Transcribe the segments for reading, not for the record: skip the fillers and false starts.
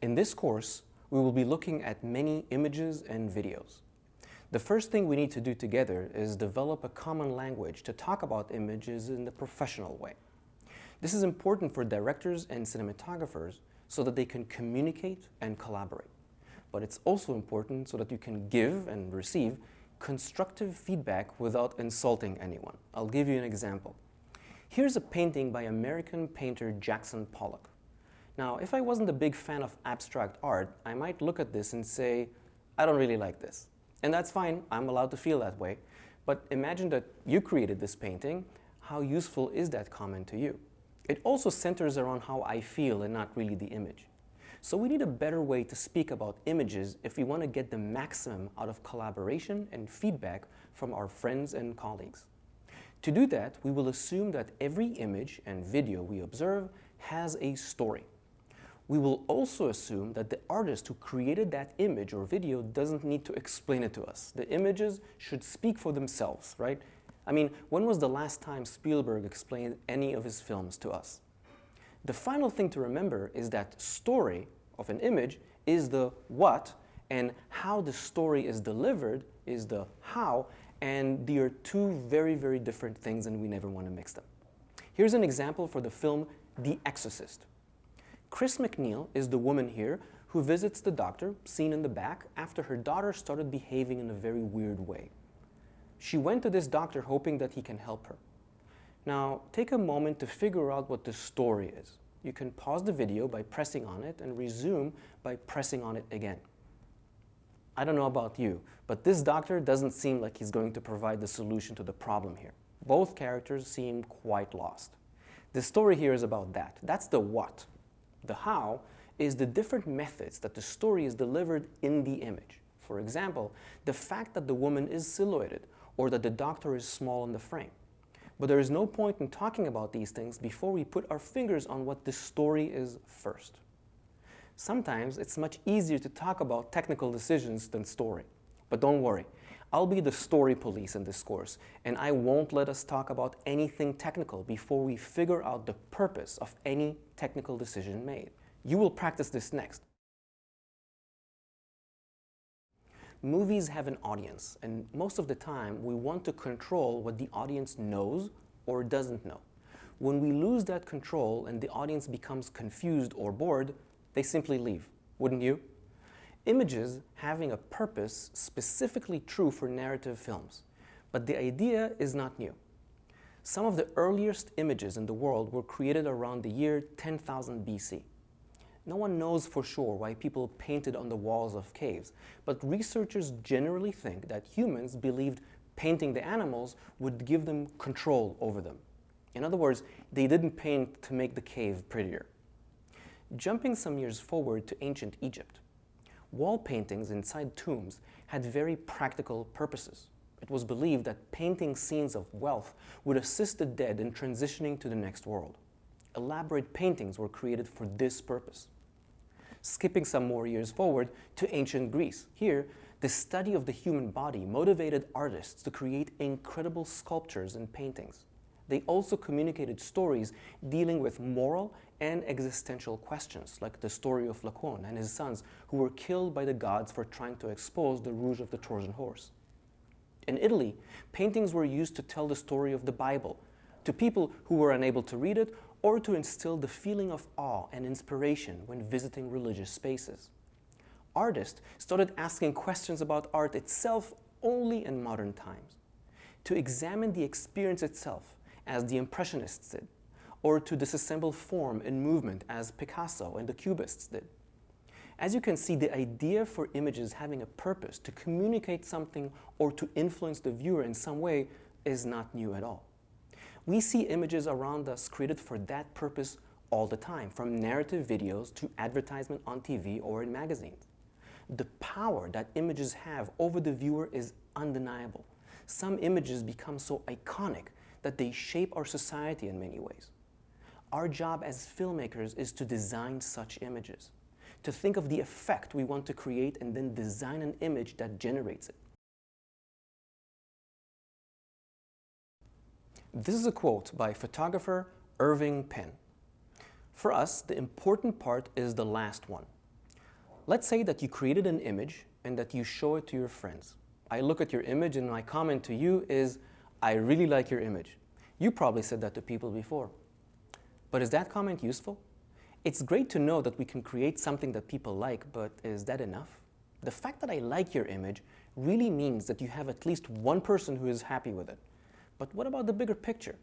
In this course, we will be looking at many images and videos. The first thing we need to do together is develop a common language to talk about images in the professional way. This is important for directors and cinematographers so that they can communicate and collaborate. But it's also important so that you can give and receive constructive feedback without insulting anyone. I'll give you an example. Here's a painting by American painter Jackson Pollock. Now, if I wasn't a big fan of abstract art, I might look at this and say, I don't really like this. And that's fine, I'm allowed to feel that way. But imagine that you created this painting. How useful is that comment to you? It also centers around how I feel and not really the image. So we need a better way to speak about images if we want to get the maximum out of collaboration and feedback from our friends and colleagues. To do that, we will assume that every image and video we observe has a story. We will also assume that the artist who created that image or video doesn't need to explain it to us. The images should speak for themselves, right? I mean, when was the last time Spielberg explained any of his films to us? The final thing to remember is that story of an image is the what, and how the story is delivered is the how, and they are two very, very different things, and we never want to mix them. Here's an example for the film The Exorcist. Chris McNeil is the woman here who visits the doctor, seen in the back, after her daughter started behaving in a very weird way. She went to this doctor hoping that he can help her. Now, take a moment to figure out what the story is. You can pause the video by pressing on it and resume by pressing on it again. I don't know about you, but this doctor doesn't seem like he's going to provide the solution to the problem here. Both characters seem quite lost. The story here is about that. That's the what. The how is the different methods that the story is delivered in the image. For example, the fact that the woman is silhouetted or that the doctor is small in the frame. But there is no point in talking about these things before we put our fingers on what the story is first. Sometimes it's much easier to talk about technical decisions than story. But don't worry, I'll be the story police in this course, and I won't let us talk about anything technical before we figure out the purpose of any technical decision made. You will practice this next. Movies have an audience, and most of the time we want to control what the audience knows or doesn't know. When we lose that control and the audience becomes confused or bored, they simply leave, wouldn't you? Images having a purpose specifically true for narrative films, but the idea is not new. Some of the earliest images in the world were created around the year 10,000 BC. No one knows for sure why people painted on the walls of caves, but researchers generally think that humans believed painting the animals would give them control over them. In other words, they didn't paint to make the cave prettier. Jumping some years forward to ancient Egypt, wall paintings inside tombs had very practical purposes. It was believed that painting scenes of wealth would assist the dead in transitioning to the next world. Elaborate paintings were created for this purpose. Skipping some more years forward to ancient Greece. Here, the study of the human body motivated artists to create incredible sculptures and paintings. They also communicated stories dealing with moral and existential questions, like the story of Laocoon and his sons who were killed by the gods for trying to expose the rouge of the Trojan horse. In Italy, paintings were used to tell the story of the Bible to people who were unable to read it, or to instill the feeling of awe and inspiration when visiting religious spaces. Artists started asking questions about art itself only in modern times, to examine the experience itself as the Impressionists did, or to disassemble form and movement as Picasso and the Cubists did. As you can see, the idea for images having a purpose to communicate something or to influence the viewer in some way is not new at all. We see images around us created for that purpose all the time, from narrative videos to advertisement on TV or in magazines. The power that images have over the viewer is undeniable. Some images become so iconic that they shape our society in many ways. Our job as filmmakers is to design such images, to think of the effect we want to create and then design an image that generates it. This is a quote by photographer Irving Penn. For us, the important part is the last one. Let's say that you created an image and that you show it to your friends. I look at your image and my comment to you is, I really like your image. You probably said that to people before. But is that comment useful? It's great to know that we can create something that people like, but is that enough? The fact that I like your image really means that you have at least one person who is happy with it. But what about the bigger picture?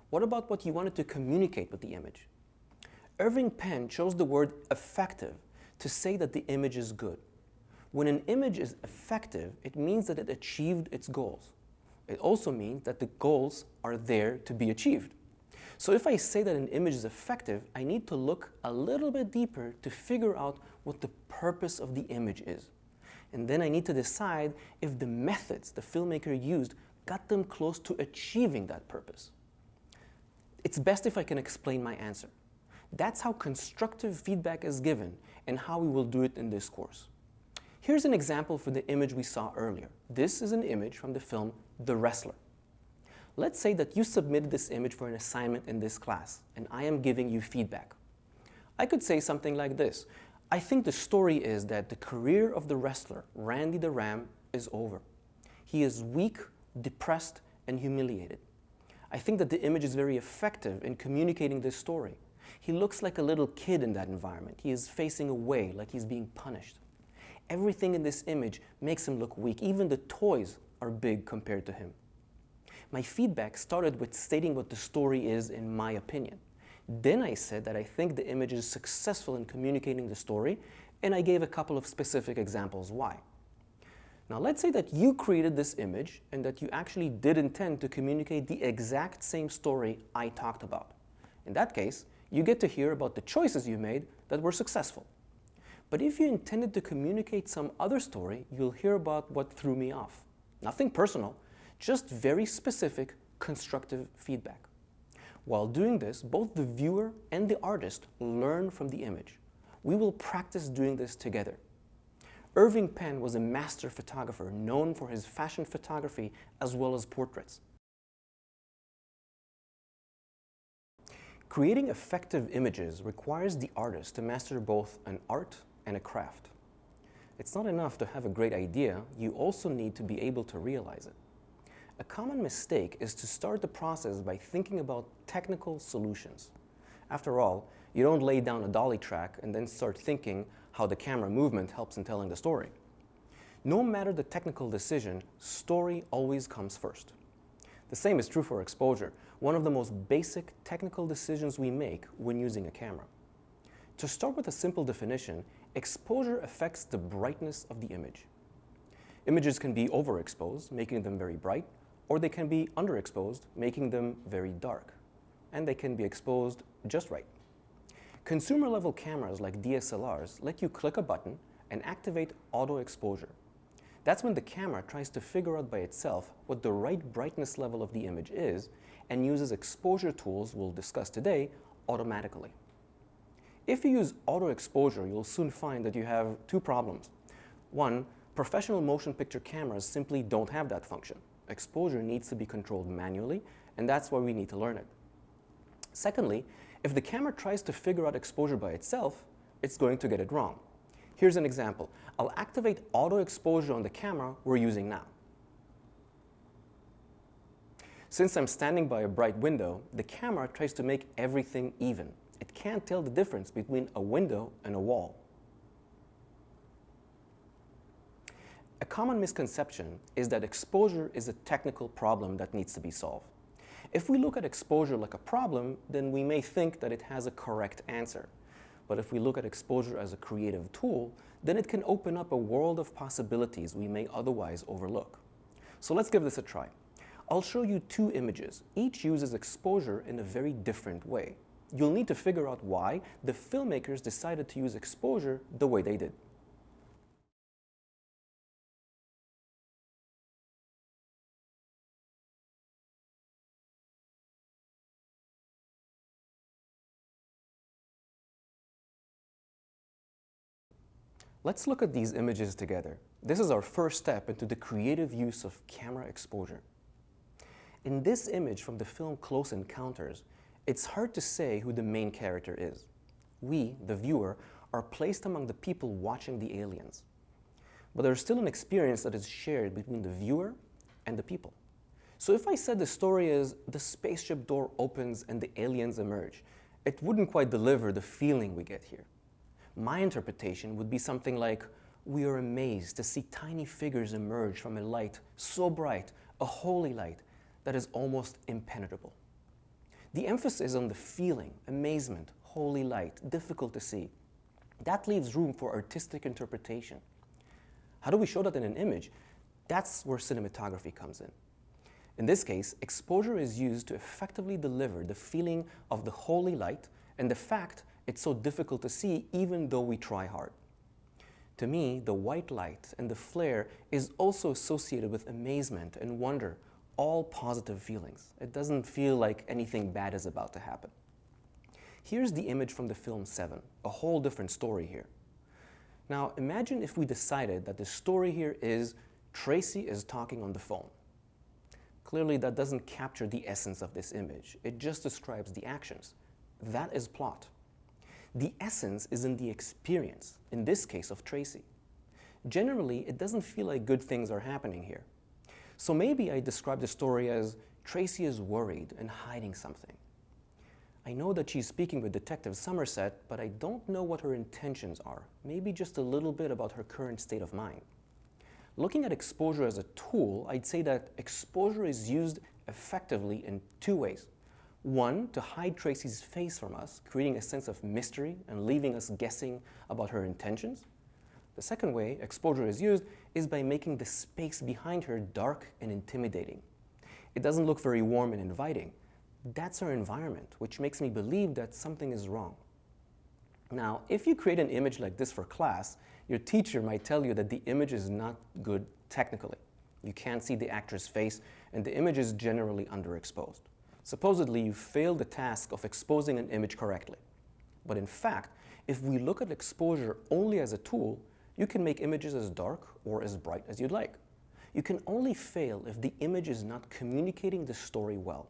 What about what you wanted to communicate with the image? Irving Penn chose the word effective to say that the image is good. When an image is effective, it means that it achieved its goals. It also means that the goals are there to be achieved. So if I say that an image is effective, I need to look a little bit deeper to figure out what the purpose of the image is. And then I need to decide if the methods the filmmaker used got them close to achieving that purpose. It's best if I can explain my answer. That's how constructive feedback is given and how we will do it in this course. Here's an example for the image we saw earlier. This is an image from the film The Wrestler. Let's say that you submitted this image for an assignment in this class, and I am giving you feedback. I could say something like this. I think the story is that the career of the wrestler, Randy the Ram, is over. He is weak, depressed, and humiliated. I think that the image is very effective in communicating this story. He looks like a little kid in that environment. He is facing away, like he's being punished. Everything in this image makes him look weak. Even the toys are big compared to him. My feedback started with stating what the story is in my opinion. Then I said that I think the image is successful in communicating the story, and I gave a couple of specific examples why. Now let's say that you created this image and that you actually did intend to communicate the exact same story I talked about. In that case, you get to hear about the choices you made that were successful. But if you intended to communicate some other story, you'll hear about what threw me off. Nothing personal, just very specific, constructive feedback. While doing this, both the viewer and the artist learn from the image. We will practice doing this together. Irving Penn was a master photographer known for his fashion photography as well as portraits. Creating effective images requires the artist to master both an art and a craft. It's not enough to have a great idea, you also need to be able to realize it. A common mistake is to start the process by thinking about technical solutions. After all, you don't lay down a dolly track and then start thinking how the camera movement helps in telling the story. No matter the technical decision, story always comes first. The same is true for exposure, one of the most basic technical decisions we make when using a camera. To start with a simple definition, exposure affects the brightness of the image. Images can be overexposed, making them very bright, or they can be underexposed, making them very dark. And they can be exposed just right. Consumer-level cameras like DSLRs let you click a button and activate auto exposure. That's when the camera tries to figure out by itself what the right brightness level of the image is and uses exposure tools we'll discuss today automatically. If you use auto exposure, you'll soon find that you have two problems. One, professional motion picture cameras simply don't have that function. Exposure needs to be controlled manually, and that's why we need to learn it. Secondly, if the camera tries to figure out exposure by itself, it's going to get it wrong. Here's an example. I'll activate auto exposure on the camera we're using now. Since I'm standing by a bright window, the camera tries to make everything even. It can't tell the difference between a window and a wall. A common misconception is that exposure is a technical problem that needs to be solved. If we look at exposure like a problem, then we may think that it has a correct answer. But if we look at exposure as a creative tool, then it can open up a world of possibilities we may otherwise overlook. So let's give this a try. I'll show you two images. Each uses exposure in a very different way. You'll need to figure out why the filmmakers decided to use exposure the way they did. Let's look at these images together. This is our first step into the creative use of camera exposure. In this image from the film Close Encounters, it's hard to say who the main character is. We, the viewer, are placed among the people watching the aliens. But there's still an experience that is shared between the viewer and the people. So if I said the story is the spaceship door opens and the aliens emerge, it wouldn't quite deliver the feeling we get here. My interpretation would be something like, we are amazed to see tiny figures emerge from a light so bright, a holy light, that is almost impenetrable. The emphasis is on the feeling, amazement, holy light, difficult to see. That leaves room for artistic interpretation. How do we show that in an image? That's where cinematography comes in. In this case, exposure is used to effectively deliver the feeling of the holy light and the fact it's so difficult to see even though we try hard. To me, the white light and the flare is also associated with amazement and wonder, all positive feelings. It doesn't feel like anything bad is about to happen. Here's the image from the film Seven, a whole different story here. Now imagine if we decided that the story here is Tracy is talking on the phone. Clearly that doesn't capture the essence of this image. It just describes the actions. That is plot. The essence is in the experience, in this case of Tracy. Generally, it doesn't feel like good things are happening here. So maybe I describe the story as Tracy is worried and hiding something. I know that she's speaking with Detective Somerset, but I don't know what her intentions are. Maybe just a little bit about her current state of mind. Looking at exposure as a tool, I'd say that exposure is used effectively in two ways. One, to hide Tracy's face from us, creating a sense of mystery and leaving us guessing about her intentions. The second way exposure is used is by making the space behind her dark and intimidating. It doesn't look very warm and inviting. That's her environment, which makes me believe that something is wrong. Now, if you create an image like this for class, your teacher might tell you that the image is not good technically. You can't see the actor's face, and the image is generally underexposed. Supposedly, you failed the task of exposing an image correctly. But in fact, if we look at exposure only as a tool, you can make images as dark or as bright as you'd like. You can only fail if the image is not communicating the story well.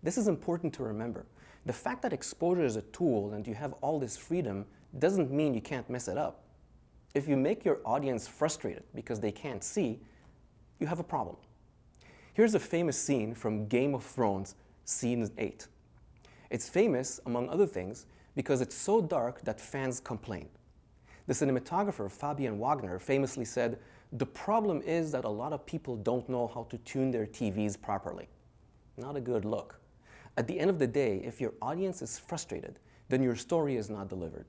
This is important to remember. The fact that exposure is a tool and you have all this freedom doesn't mean you can't mess it up. If you make your audience frustrated because they can't see, you have a problem. Here's a famous scene from Game of Thrones, Scene 8. It's famous, among other things, because it's so dark that fans complain. The cinematographer Fabian Wagner famously said, "The problem is that a lot of people don't know how to tune their TVs properly." Not a good look. At the end of the day, if your audience is frustrated, then your story is not delivered.